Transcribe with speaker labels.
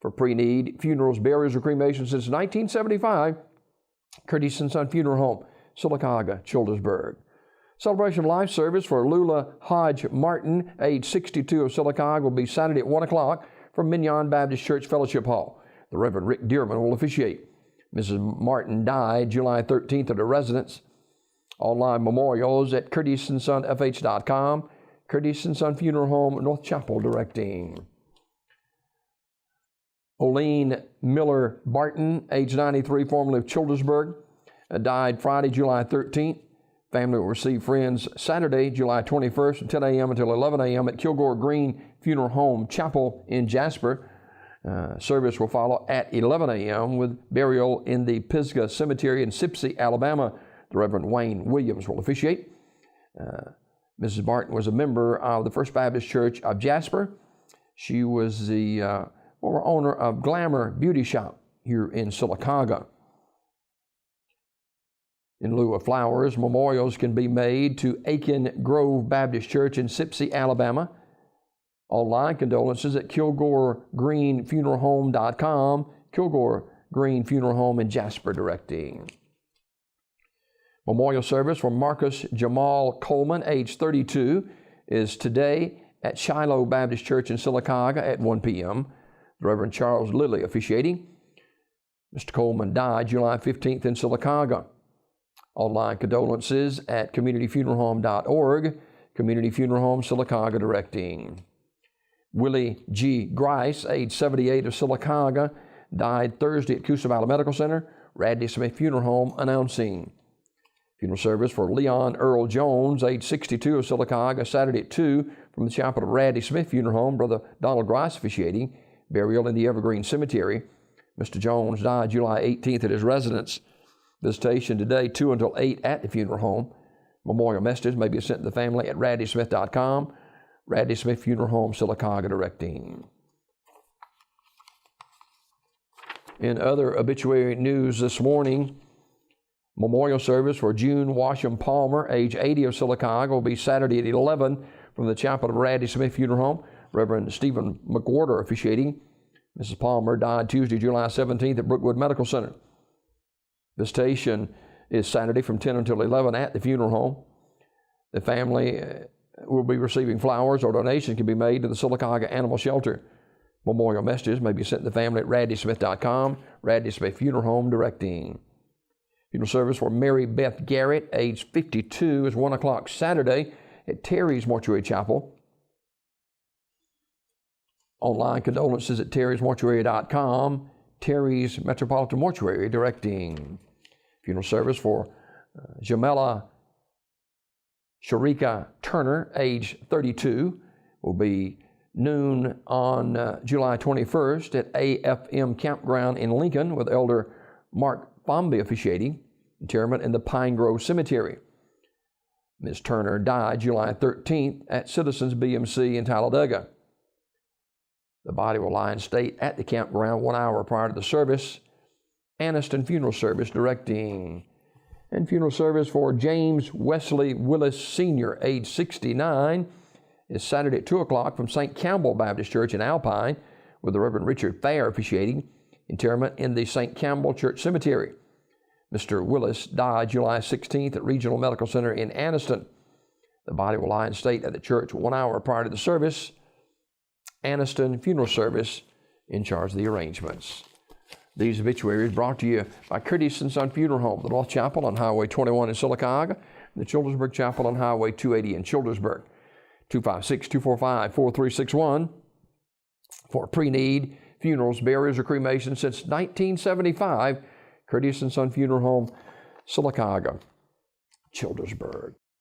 Speaker 1: For pre-need funerals, burials, or cremations since 1975, Curtis & Son Funeral Home, Sylacauga, Childersburg. Celebration of life service for Lula Hodge Martin, age 62 of Sylacauga, will be Saturday at 1 o'clock from Mignon Baptist Church Fellowship Hall. The Reverend Rick Dearman will officiate. Mrs. Martin died July 13th at her residence. Online memorials at curtissonsonfh.com. Curtis & Son Funeral Home, North Chapel, directing. Oline Miller Barton, age 93, formerly of Childersburg, died Friday, July 13th. Family will receive friends Saturday, July 21st from 10 a.m. until 11 a.m. at Kilgore Green Funeral Home Chapel in Jasper. Service will follow at 11 a.m. with burial in the Pisgah Cemetery in Sipsey, Alabama. The Reverend Wayne Williams will officiate. Mrs. Barton was a member of the First Baptist Church of Jasper. She was the former owner of Glamour Beauty Shop here in Sylacauga. In lieu of flowers, memorials can be made to Aiken Grove Baptist Church in Sipsey, Alabama. Online condolences at KilgoreGreenFuneralHome.com. Kilgore Green Funeral Home in Jasper, directing. Memorial service for Marcus Jamal Coleman, age 32, is today at Shiloh Baptist Church in Sylacauga at 1 p.m. The Reverend Charles Lilly officiating. Mr. Coleman died July 15th in Sylacauga. Online condolences at communityfuneralhome.org. Community Funeral Home, Sylacauga, directing. Willie G. Grice, age 78 of Sylacauga, died Thursday at Coosa Valley Medical Center. Radley Smith Funeral Home announcing. Funeral service for Leon Earl Jones, age 62 of Sylacauga, Saturday at 2 from the chapel of Radley Smith Funeral Home. Brother Donald Grice officiating. Burial in the Evergreen Cemetery. Mr. Jones died July 18th at his residence. Visitation today, 2 until 8 at the funeral home. Memorial messages may be sent to the family at radleysmith.com. Radley Smith Funeral Home, Sylacauga, directing. In other obituary news this morning, memorial service for June Washam Palmer, age 80 of Sylacauga, will be Saturday at 11 from the chapel of Radley Smith Funeral Home. Reverend Stephen McWhorter officiating. Mrs. Palmer died Tuesday, July 17th at Brookwood Medical Center. Visitation is Saturday from 10 until 11 at the funeral home. The family will be receiving flowers, or donations can be made to the Sylacauga Animal Shelter. Memorial messages may be sent to the family at radleysmith.com. Radley Smith Funeral Home, directing. Funeral service for Mary Beth Garrett, age 52, is 1 o'clock Saturday at Terry's Mortuary Chapel. Online condolences at terrysmortuary.com. Terry's Metropolitan Mortuary, directing. Funeral service for Jamela Sharika Turner, age 32, will be noon on July 21st at AFM Campground in Lincoln, with Elder Mark Bombi officiating. Interment in the Pine Grove Cemetery. Ms. Turner died July 13th at Citizens BMC in Talladega. The body will lie in state at the campground 1 hour prior to the service. Anniston Funeral Service, directing. And funeral service for James Wesley Willis Sr., age 69, is Saturday at 2 o'clock from St. Campbell Baptist Church in Alpine, with the Reverend Richard Thayer officiating. Interment in the St. Campbell Church Cemetery. Mr. Willis died July 16th at Regional Medical Center in Anniston. The body will lie in state at the church 1 hour prior to the service. Anniston Funeral Service in charge of the arrangements. These obituaries brought to you by Curtis & Son Funeral Home, the North Chapel on Highway 21 in Sylacauga, and the Childersburg Chapel on Highway 280 in Childersburg. 256-245-4361 for pre-need funerals, burials, or cremations since 1975. Curtis & Son Funeral Home, Sylacauga, Childersburg.